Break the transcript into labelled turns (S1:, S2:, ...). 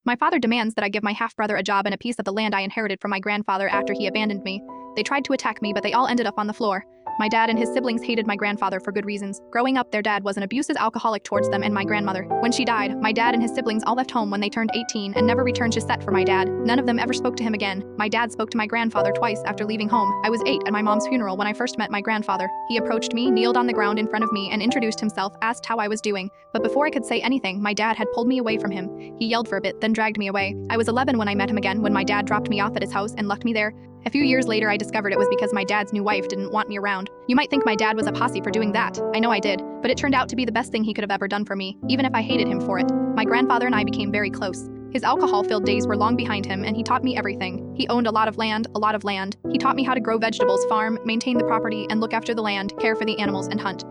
S1: My father demands that I give my half-brother a job and a piece of the land I inherited from my grandfather after he abandoned me. They tried to attack me, but they all ended up on the floor. My dad and his siblings hated my grandfather for good reasons. Growing up, their dad was an abusive alcoholic towards them and my grandmother. When she died, my dad and his siblings all left home when they turned 18 and never returned to set for my dad. None of them ever spoke to him again. My dad spoke to my grandfather twice after leaving home. I was 8 at my mom's funeral when I first met my grandfather. He approached me, kneeled on the ground in front of me, and introduced himself, asked how I was doing. But before I could say anything, my dad had pulled me away from him. He yelled for a bit, then dragged me away. I was 11 when I met him again, when my dad dropped me off at his house and left me there. A few years later, I discovered it was because my dad's new wife didn't want me around. You might think my dad was a posse for doing that. I know I did, but it turned out to be the best thing he could have ever done for me, even if I hated him for it. My grandfather and I became very close. His alcohol-filled days were long behind him, and he taught me everything. He owned a lot of land. He taught me how to grow vegetables, farm, maintain the property, and look after the land, care for the animals, and hunt.